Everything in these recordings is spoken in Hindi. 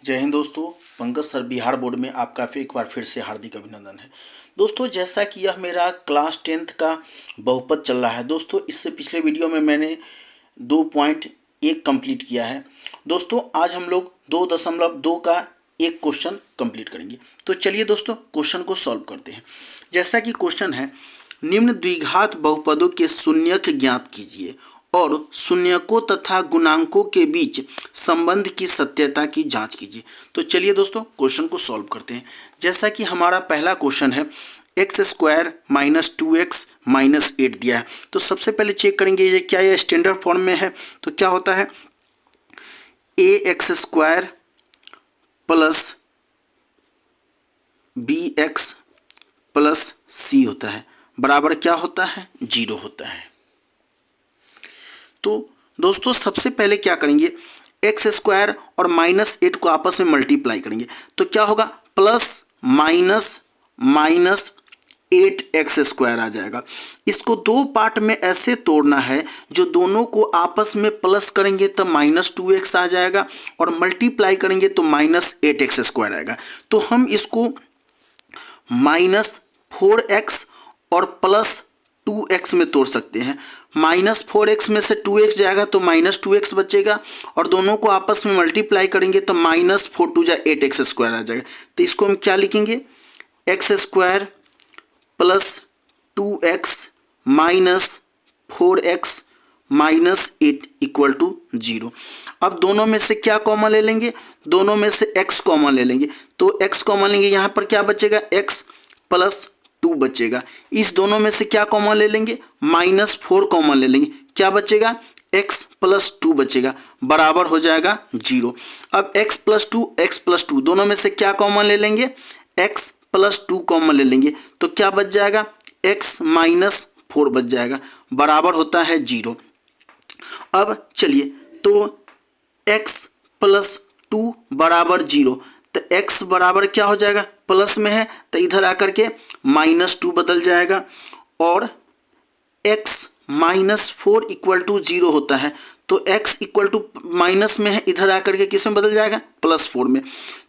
जय हिंद दोस्तों। पंकज सर बिहार बोर्ड में आपका एक बार फिर से हार्दिक अभिनंदन है। दोस्तों जैसा कि यह मेरा क्लास 10th का बहुपद चल रहा है दोस्तों, इससे पिछले वीडियो में मैंने 2.1 कंप्लीट किया है। दोस्तों आज हम लोग 2.2 का एक क्वेश्चन कंप्लीट करेंगे। तो चलिए दोस्तों क्वेश्चन को सॉल्व करते हैं। जैसा कि क्वेश्चन है, निम्न द्विघात बहुपदों के शून्यक ज्ञात कीजिए और शून्यकों तथा गुणांकों के बीच संबंध की सत्यता की जांच कीजिए। तो चलिए दोस्तों क्वेश्चन को सॉल्व करते हैं। जैसा कि हमारा पहला क्वेश्चन है, x square minus 2x minus 8 दिया है। तो सबसे पहले चेक करेंगे ये क्या ये स्टैंडर्ड फॉर्म में है। तो क्या होता है, a x square plus b x plus c होता है, बराबर क्या होता है, 0 होता है। तो दोस्तों सबसे पहले क्या करेंगे, एक्स स्क्वायर और माइनस 8 को आपस में मल्टीप्लाई करेंगे। तो क्या होगा, plus minus minus 8x square आ जाएगा। इसको दो पार्ट में ऐसे तोड़ना है जो दोनों को आपस में प्लस करेंगे तो माइनस 2x आ जाएगा और मल्टीप्लाई करेंगे तो माइनस 8x स्क्वायर आएगा। तो हम इसको माइनस 4x और प्लस 2x में तोड़ सकते हैं। माइनस 4x में से 2x जाएगा तो माइनस 2x बचेगा और दोनों को आपस में मल्टीप्लाई करेंगे तो माइनस 4 2 8x स्क्वायर आ जाएगा। तो इसको हम क्या लिखेंगे, x square plus 2x minus 4x minus 8 equal to 0। अब दोनों में से क्या कॉमन ले लेंगे, दोनों में से x कॉमन ले लेंगे। तो x कॉमन लेंगे, यहाँ पर क्या बचेगा, x प्लस 2 बचेगा। इस दोनों में से क्या कॉमन ले लेंगे, माइनस 4 कॉमन ले लेंगे, क्या बचेगा, x प्लस 2 बचेगा, बराबर हो जाएगा 0। अब x प्लस 2 दोनों में से क्या कॉमन ले लेंगे, x प्लस 2 कॉमन ले लेंगे। तो क्या बच जाएगा, x माइनस 4 बच जाएगा, बराबर होता है 0। अब चलिए, तो x प्लस 2 बराबर 0, तो x बराबर क्या हो जाएगा, प्लस में है तो इधर आकर के माइनस 2 बदल जाएगा और x माइनस 4 इक्वल टू 0 होता है। तो x इक्वल टू माइनस में है, इधर आकर के किस में बदल जाएगा, प्लस 4 में।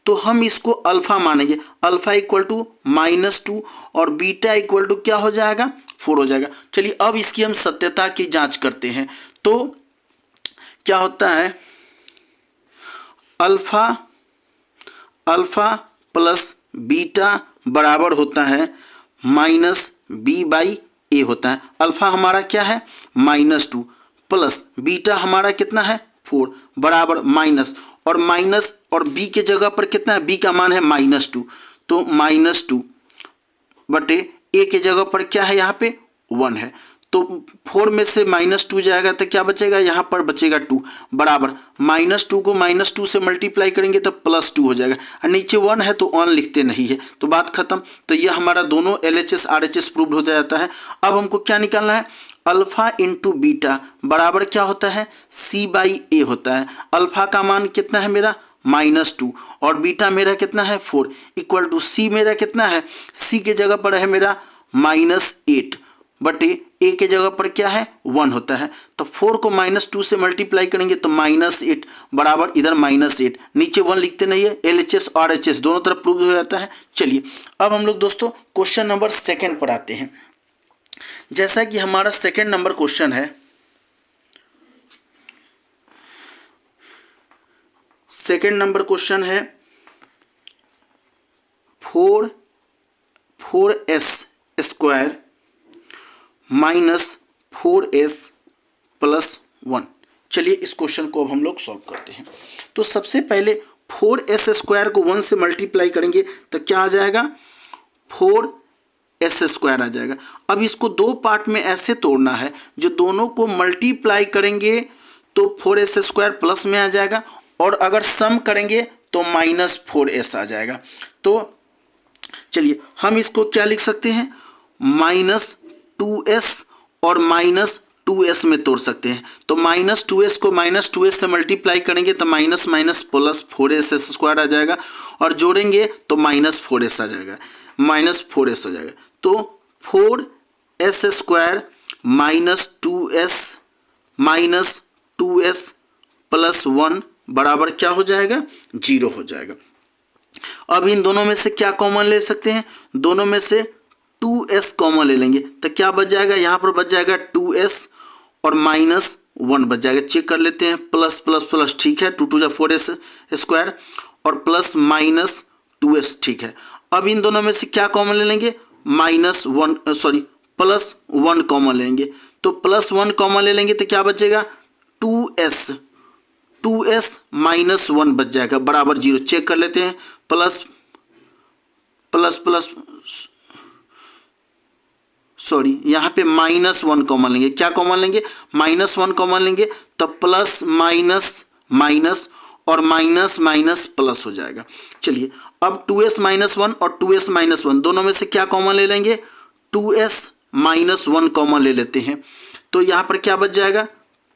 तो हम इसको अल्फा मानेंगे, अल्फा इक्वल टू माइनस 2 और बीटा इक्वल टू क्या हो जाएगा, 4 हो जाएगा। चलिए अब इसकी हम सत्यता की जांच करते हैं। तो क्या होता है, अल्फा अल्फा प्लस बीटा बराबर होता है माइनस बी बाई ए होता है। अल्फा हमारा क्या है, माइनस 2 प्लस बीटा हमारा कितना है, 4 बराबर माइनस और बी के जगह पर कितना है, बी का मान है माइनस 2, तो माइनस 2 बटे ए के जगह पर क्या है, यहाँ पे 1 है। तो 4 में से माइनस 2 जाएगा तो क्या बचेगा, यहाँ पर बचेगा 2, बराबर माइनस 2 को माइनस 2 से मल्टीप्लाई करेंगे तो प्लस 2 हो जाएगा और नीचे 1 है तो 1 लिखते नहीं है, तो बात खत्म। तो ये हमारा दोनों LHS RHS प्रूव्ड हो जाता है। अब हमको क्या निकालना है, अल्फा इंटू बीटा बराबर क्या होता है, C बाई ए होता है। अल्फा का मान कितना है मेरा, माइनस 2 और बीटा मेरा कितना है, 4 इक्वल टू सी मेरा कितना है, सी के जगह पर है मेरा माइनस 8 बटे ए के जगह पर क्या है, 1 होता है। तो 4 को माइनस 2 से मल्टीप्लाई करेंगे तो माइनस 8 बराबर इधर माइनस 8, नीचे 1 लिखते नहीं है, LHS और RHS दोनों तरफ प्रूव हो जाता है। चलिए अब हम लोग दोस्तों क्वेश्चन नंबर 2 पर आते हैं। जैसा कि हमारा 2 नंबर क्वेश्चन है, 2 नंबर क्वेश्चन है 4s square minus 4s plus 1। चलिए इस क्वेश्चन को अब हम लोग सॉल्व करते हैं। तो सबसे पहले 4s स्क्वायर को 1 से मल्टीप्लाई करेंगे तो क्या आ जाएगा, 4s स्क्वायर आ जाएगा। अब इसको दो पार्ट में ऐसे तोड़ना है जो दोनों को मल्टीप्लाई करेंगे तो 4s स्क्वायर प्लस में आ जाएगा और अगर सम करेंगे तो माइनस 4s आ जाएगा। तो चलिए हम इसको क्या लिख सकते हैं, माइनस 2s और माइनस 2s में तोड़ सकते हैं। तो माइनस 2s को माइनस 2s से मल्टीप्लाई करेंगे तो minus minus plus 4s square आ जाएगा और जोड़ेंगे तो माइनस 4s आ जाएगा, माइनस 4s हो जाएगा। तो 4s square minus 2s plus 1 बराबर क्या हो जाएगा, 0 हो जाएगा। अब इन दोनों में से क्या कॉमन ले सकते हैं, दोनों में से 2s कॉमन ले लेंगे तो क्या बच जाएगा, यहाँ पर बच जाएगा 2s और -1 बच जाएगा। चेक कर लेते हैं, प्लस प्लस प्लस ठीक है, 2 2 जा 4s स्क्वायर और प्लस -2s ठीक है। अब इन दोनों में से क्या कॉमन ले लेंगे, +1 कॉमन लेंगे, तो +1 कॉमन ले लेंगे तो क्या बचेगा, 2s -1 बच जाएगा बराबर 0। चेक कर लेते हैं, प्लस यहाँ पे -1 कॉमन लेंगे, क्या कॉमन लेंगे, -1 कॉमन लेंगे तो प्लस माइनस माइनस और माइनस माइनस प्लस हो जाएगा। चलिए अब 2s -1 और 2s -1 दोनों में से क्या कॉमन ले लेंगे, 2s -1 कॉमन ले लेते हैं, तो यहाँ पर क्या बच जाएगा,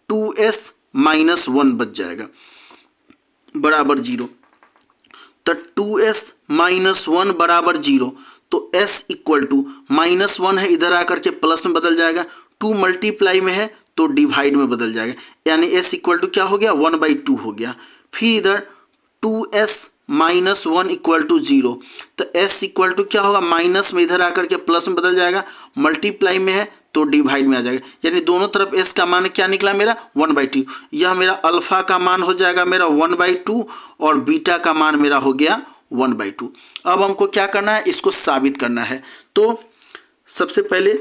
2s -1 बच जाएगा बराबर 0। तो 2s -1 बराबर 0, तो s इक्वल टू -1 है, इधर आकर के प्लस में बदल जाएगा, 2 मल्टीप्लाई में है तो डिवाइड में बदल जाएगा, यानी s इक्वल टू क्या हो गया, 1/2 हो गया। फिर इधर 2s -1 इक्वल टू 0, तो s इक्वल टू क्या होगा, माइनस में इधर आकर के प्लस में बदल जाएगा, मल्टीप्लाई में है तो डिवाइड में आ जाएगा, यानी दोनों तरफ s का मान क्या निकला मेरा, 1/2। यह मेरा अल्फा का मान हो जाएगा मेरा 1/2 और बीटा का मान मेरा हो गया 1/2। अब हमको क्या करना है, इसको साबित करना है। तो सबसे पहले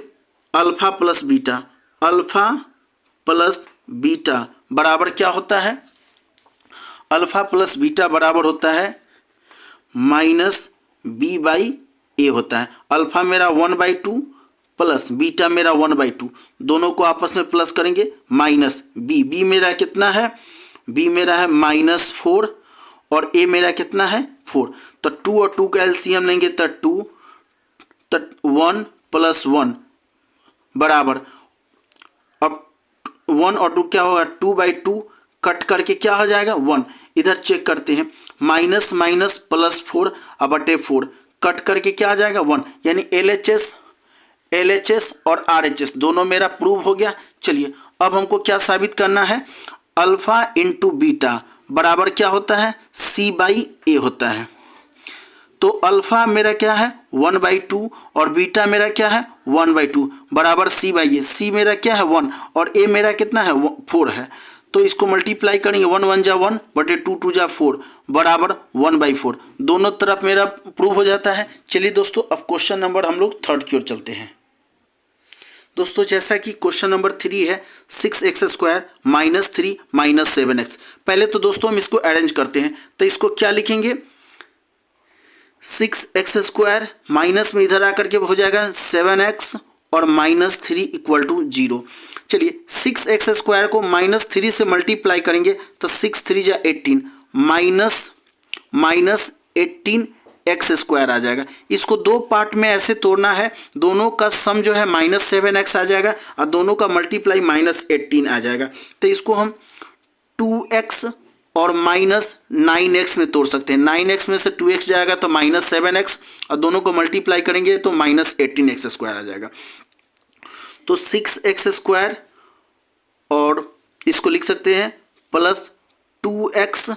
अल्फा प्लस बीटा बराबर क्या होता है, अल्फा प्लस बीटा बराबर होता है -b/a होता है। अल्फा मेरा 1/2 प्लस बीटा मेरा 1/2, दोनों को आपस में प्लस करेंगे, माइनस b मेरा कितना है, b मेरा है -4 और a मेरा कितना है 4, तो 2 और 2 का एलसीएम लेंगे तो 2, तो 1 + 1 बराबर, अब 1 और 2 क्या होगा, 2/2 कट करके क्या हो जाएगा 1। इधर चेक करते हैं, माइनस माइनस +4/4 कट करके क्या आ जाएगा 1, यानी LHS और RHS दोनों मेरा प्रूव हो गया। चलिए अब हमको क्या साबित करना है, अल्फा इंटू बीटा बराबर क्या होता है, C/A होता है। तो अल्फा मेरा क्या है 1/2 और बीटा मेरा क्या है 1/2 बराबर C/A। C मेरा क्या है 1 और A मेरा कितना है 4 है, तो इसको मल्टीप्लाई करेंगे, 1 1 जा 1 बटे 2 2 जा 4 बराबर 1/4, दोनों तरफ मेरा प्रूव हो जाता है। चलिए दोस्तों अब क्वेश्चन नंबर हम लोग 3 की ओर चलते हैं। दोस्तों जैसा कि क्वेश्चन नंबर 3 है, 6x² -3 -7x। पहले तो दोस्तों हम इसको अरेंज करते हैं, तो इसको क्या लिखेंगे, 6x² माइनस में इधर आकर के हो जाएगा 7x और -3 = 0। चलिए 6x² को -3 से मल्टीप्लाई करेंगे तो 6 3 जा 18 -18x² आ जाएगा। इसको दो पार्ट में ऐसे तोड़ना है, दोनों का सम जो है -7x आ जाएगा और दोनों का मल्टीप्लाई -18 आ जाएगा। तो इसको हम 2x और -9x में तोड़ सकते हैं। 9x में से 2x जाएगा तो -7x और दोनों को मल्टीप्लाई करेंगे तो -18x² आ जाएगा। तो 6x² और इसको लिख सकते हैं प्लस 2x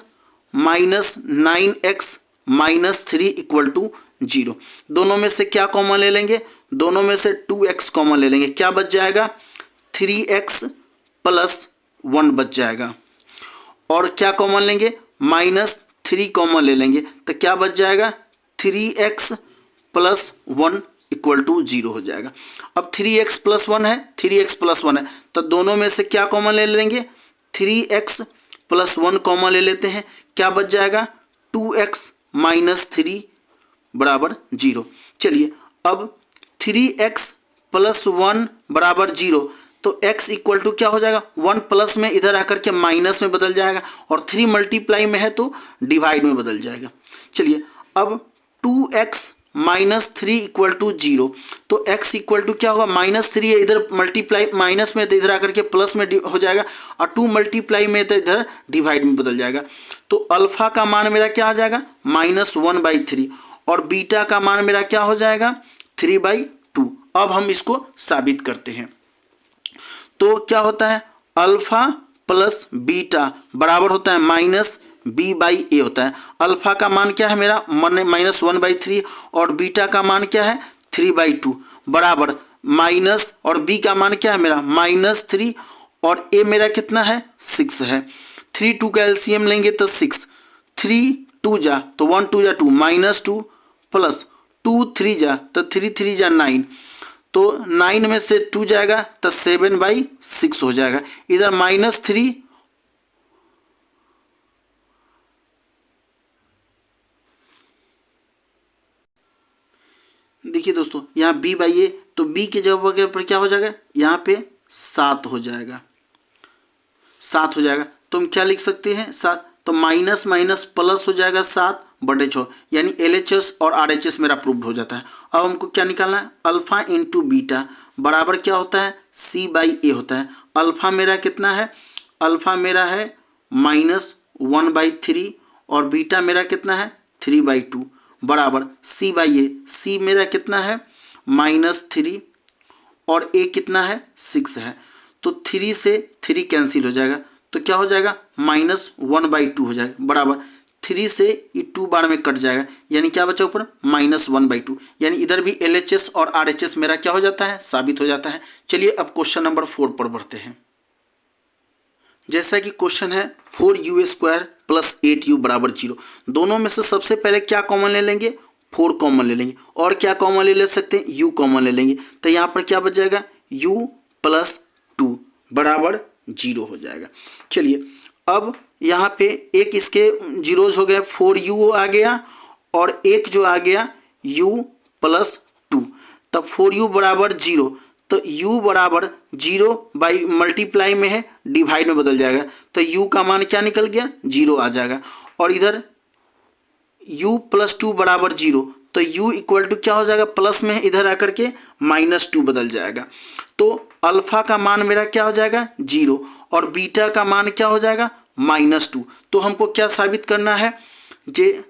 -9x -3 = 0। दोनों में से क्या कॉमन ले लेंगे, दोनों में से 2x कॉमन ले लेंगे, क्या बच जाएगा 3x + 1 बच जाएगा। और क्या कॉमन लेंगे, -3 कॉमन ले लेंगे तो क्या बच जाएगा 3x + 1 = 0 हो जाएगा। अब 3x + 1 है, 3x + 1 है, तो दोनों में से क्या कॉमन ले लेंगे, 3x + 1 कॉमन ले लेते हैं, क्या बच जाएगा 2x -3 बराबर 0। चलिए अब 3x + 1 बराबर 0, तो x इक्वल टू क्या हो जाएगा 1 प्लस में इधर आकर के माइनस में बदल जाएगा और 3 मल्टीप्लाई में है तो डिवाइड में बदल जाएगा। चलिए अब 2x -3 = 0, तो x इक्वल टू क्या होगा -3 है, इधर मल्टीप्लाई माइनस में तो इधर आकर के प्लस में हो जाएगा और 2 मल्टीप्लाई में तो इधर डिवाइड में बदल जाएगा। तो अल्फा का मान मेरा क्या आ जाएगा -1/3 और बीटा का मान मेरा क्या हो जाएगा 3/2। अब हम इसको साबित करते हैं। तो क्या होता है, अल्फा प्लस बीटा बराबर होता है b/a होता है। अल्फा का मान क्या है मेरा -1/3 और बीटा का मान क्या है 3/2 बराबर माइनस और b का मान क्या है मेरा -3 और a मेरा कितना है 6 है। 3 2 का एलसीएम लेंगे तो 6, 3 2 जा तो 1 2 जा 2 -2 प्लस 2 3 जा तो 3 3 जा 9 तो 9 में से 2 जाएगा तो 7/6 हो जाएगा। इधर -3 देखिए दोस्तों यहाँ b/a तो b के जगह पर क्या हो जाएगा यहाँ पे 7 हो जाएगा, 7 हो जाएगा। तो हम क्या लिख सकते हैं 7, तो माइनस माइनस प्लस हो जाएगा 7/6 यानी LHS और RHS मेरा प्रूव्ड हो जाता है। अब हमको क्या निकालना है अल्फा इंटू बीटा बराबर क्या होता है c/a होता है। अल्फा मेरा कितना है, अल्फा मेरा है -1/3 और बीटा मेरा कितना है 3/2 बराबर c/a। c मेरा कितना है -3 और a कितना है 6 है तो 3 से 3 कैंसिल हो जाएगा तो क्या हो जाएगा -1/2 हो जाएगा बराबर 3 से ये 2 बार में कट जाएगा यानी क्या बचा ऊपर -1/2 यानी इधर भी LHS और RHS मेरा क्या हो जाता है साबित हो जाता है। चलिए अब क्वेश्चन नंबर 4 पर बढ़ते हैं। जैसा कि क्वेश्चन है 4u² + 8u = 0। दोनों में से सबसे पहले क्या कॉमन ले लेंगे 4 कॉमन ले लेंगे और क्या कॉमन ले सकते हैं u कॉमन ले लेंगे तो यहाँ पर क्या बच जाएगा u + 2 = 0 हो जाएगा। चलिए अब यहाँ पे एक इसके जीरोज हो गए 4u आ गया और एक जो आ गया u + 2 तब 4u = 0 तो u = 0 बाई मल्टीप्लाई में है डिवाइड में बदल जाएगा तो u का मान क्या निकल गया 0 आ जाएगा और इधर u + 2 = 0 तो u = क्या हो जाएगा प्लस में इधर आकर के -2 बदल जाएगा तो अल्फा का मान मेरा क्या हो जाएगा 0 और बीटा का मान क्या हो जाएगा -2। तो हमको क्या साबित करना है जे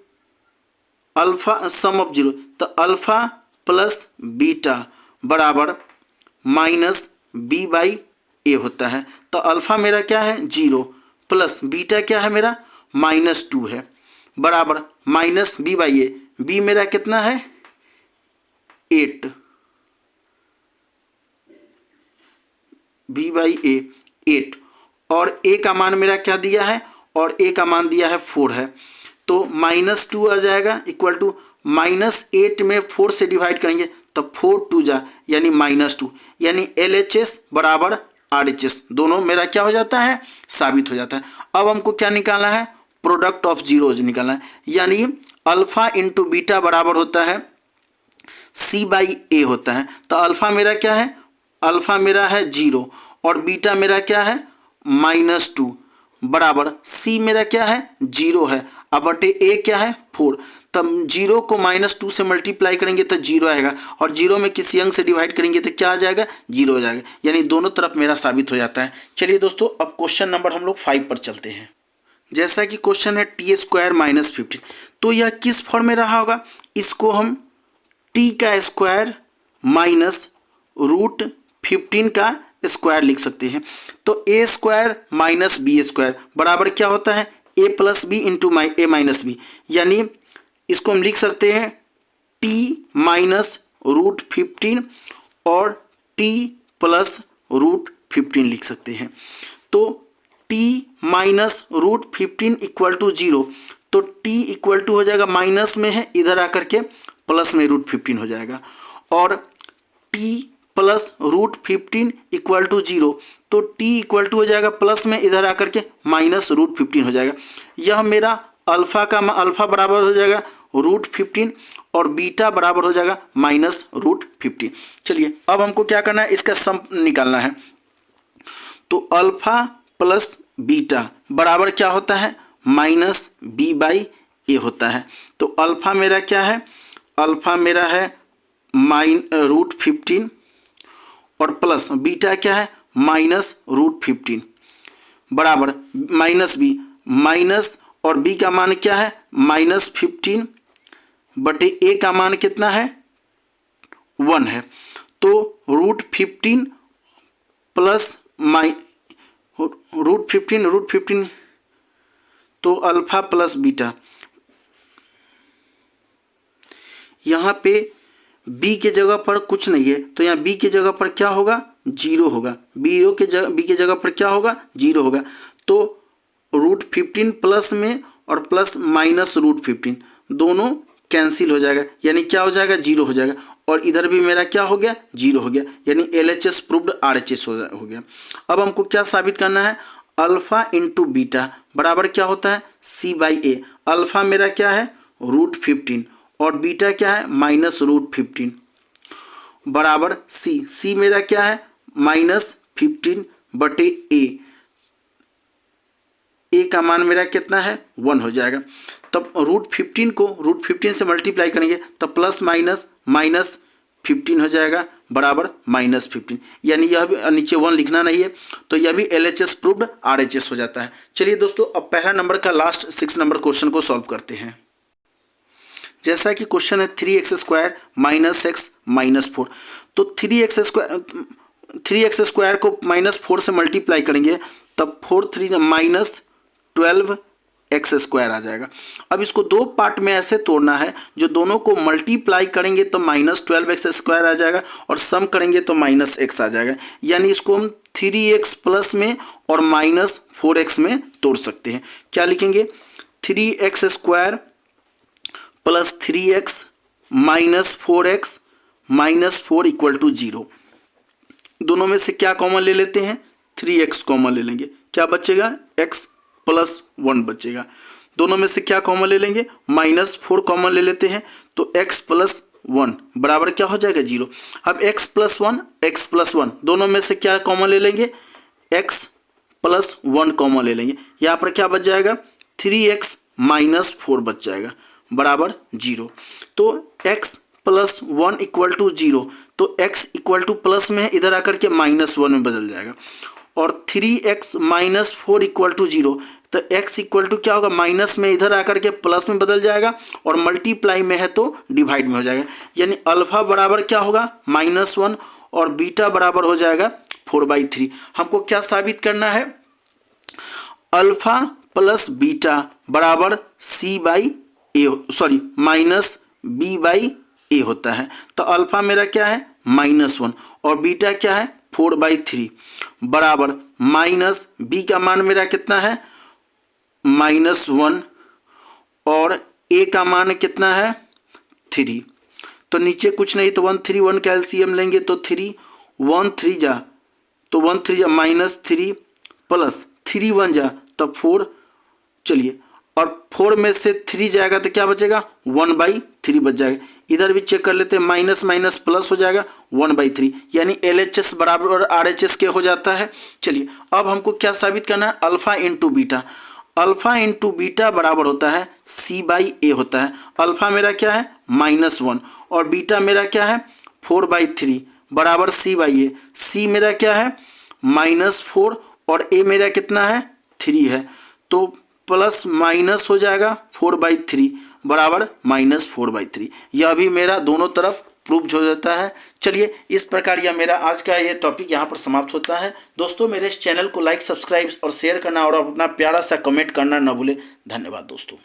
अल्फा सम ऑफ 0 तो अल्फा प्लस बीटा बराबर -b/a होता है तो अल्फा मेरा क्या है 0 प्लस बीटा क्या है मेरा -2 है बराबर -b/a। b मेरा कितना है 8 b/a 8 और a का मान मेरा क्या दिया है और a का मान दिया है 4 है तो -2 आ जाएगा इक्वल टू -8 में 4 से डिवाइड करेंगे तो 4 2 जा यानी -2 यानी LHS = RHS दोनों मेरा क्या हो जाता है साबित हो जाता है। अब हमको क्या निकालना है प्रोडक्ट ऑफ जीरोज निकालना है यानी अल्फा इंटू बीटा बराबर होता है c/a होता है तो अल्फा मेरा क्या है अल्फा मेरा है 0 और बीटा मेरा क्या है -2 बराबर c मेरा क्या है 0 है अब बटे a क्या है 4 तब 0 को -2 से मल्टीप्लाई करेंगे तो 0 आएगा और 0 में किसी अंक से डिवाइड करेंगे तो क्या आ जाएगा 0 हो जाएगा यानी दोनों तरफ मेरा साबित हो जाता है। चलिए दोस्तों अब क्वेश्चन नंबर हम लोग 5 पर चलते हैं। जैसा कि क्वेश्चन है t² - 15 तो यह किस फॉर्म में रहा होगा इसको हम t का स्क्वायर माइनस √15 का स्क्वायर लिख सकते हैं तो a² - b² बराबर क्या होता है a + b into a - b यानी इसको हम लिख सकते हैं t - √15 और t + √15 लिख सकते हैं तो t - √15 = 0 तो t = हो जाएगा माइनस में है इधर आकर के प्लस में √15 हो जाएगा और t + √15 = 0 तो t = हो जाएगा प्लस में इधर आकर के -√15 हो जाएगा। यह मेरा अल्फा का अल्फा बराबर हो जाएगा √15 और बीटा बराबर हो जाएगा -√15। चलिए अब हमको क्या करना है इसका सम निकालना है तो अल्फा प्लस बीटा बराबर क्या होता है -b/a होता है तो अल्फा मेरा क्या है अल्फा मेरा है √15 और प्लस बीटा क्या है -√15 बराबर -b माइनस और b का मान क्या है -15 बटे a का मान कितना है 1 है तो √15 प्लस √15 तो अल्फा प्लस बीटा, यहाँ पे b के जगह पर कुछ नहीं है तो यहाँ b के जगह पर क्या होगा, 0 होगा। b के जगह पर क्या होगा, 0 होगा। तो √15 प्लस में और प्लस माइनस √15 दोनों कैंसिल हो जाएगा, यानी क्या हो जाएगा, 0 हो जाएगा। और इधर भी मेरा क्या हो गया, 0 हो गया, यानी LHS प्रूव्ड RHS हो गया। अब हमको क्या साबित करना है, अल्फा इंटू बीटा बराबर क्या होता है, C/A। अल्फा मेरा क्या है, √15 और बीटा क्या है, माइनस √15 बराबर C मेरा क्या है, -15/A। ए का मान मेरा कितना है, 1 हो जाएगा। तब √15 को √15 से मल्टीप्लाई करेंगे तब प्लस माइनस -15 हो जाएगा बराबर -15, यानी यह भी नीचे 1 लिखना नहीं है, तो यह भी LHS प्रूव्ड RHS हो जाता है। चलिए दोस्तों, अब पहला नंबर का लास्ट 6 नंबर क्वेश्चन को सॉल्व करते हैं। जैसा कि क्वेश्चन है 3x² - x - 4, तो 3x² को -4 से मल्टीप्लाई करेंगे तब 4 3 -12x² आ जाएगा। अब इसको दो पार्ट में ऐसे तोड़ना है, जो दोनों को मल्टीप्लाई करेंगे तो -12x² आ जाएगा और सम करेंगे तो -x आ जाएगा, यानी इसको हम 3x प्लस में और -4x में तोड़ सकते हैं। क्या लिखेंगे, 3x² plus 3x minus 4x minus 4 equal to 0। दोनों में से क्या कॉमन ले लेते हैं, 3x कॉमन ले लेंगे, क्या बचेगा, x प्लस 1 बचेगा। दोनों में से क्या कॉमन ले लेंगे, -4 कॉमन ले लेते हैं, तो x प्लस 1 बराबर क्या हो जाएगा, 0। अब x प्लस 1 दोनों में से क्या कॉमन ले लेंगे, x प्लस 1 कॉमन ले लेंगे। यहाँ पर क्या बच जाएगा, 3x माइनस 4 बच जाएगा बराबर 0। तो x प्लस 1 इक्वल टू 0, तो x इक्वल टू प्लस में इधर आकर के -1 में बदल जाएगा, और 3x माइनस 4 इक्वल टू 0, तो x इक्वल टू क्या होगा, माइनस में इधर आकर के प्लस में बदल जाएगा, और मल्टीप्लाई में है तो डिवाइड में हो जाएगा, यानी अल्फा बराबर क्या होगा, -1 और बीटा बराबर हो जाएगा 4/3। हमको क्या साबित करना है, अल्फा प्लस बीटा बराबर -B/A होता है। तो अल्फा मेरा क्या है, -1 और बीटा क्या है, 4/3 बराबर -B का मान मेरा कितना है, -1 और A का मान कितना है, 3। तो नीचे कुछ नहीं, तो 1 3 1 का LCM लेंगे तो 3 1 3 जा, तो 1 3 जा -3 प्लस 3 1 जा तब 4। चलिए, और 4 में से 3 जाएगा तो क्या बचेगा, 1/3 बच जाएगा। इधर भी चेक कर लेते हैं, माइनस माइनस प्लस हो जाएगा 1/3, यानी LHS बराबर RHS के हो जाता है। चलिए, अब हमको क्या साबित करना है, alpha into beta. Alpha into beta बराबर होता है C/A होता है। अल्फा मेरा क्या है, -1 और बीटा मेरा क्या है, 4/3 बराबर C/A। C मेरा क्या है, -4 और A मेरा कितना है, 3 है, तो प्लस माइनस हो जाएगा 4/3 बराबर -4/3। यह भी मेरा दोनों तरफ प्रूव हो जाता है। चलिए, इस प्रकार यह मेरा आज का ये टॉपिक यहाँ पर समाप्त होता है। दोस्तों, मेरे इस चैनल को लाइक, सब्सक्राइब और शेयर करना और अपना प्यारा सा कमेंट करना न भूलें। धन्यवाद दोस्तों।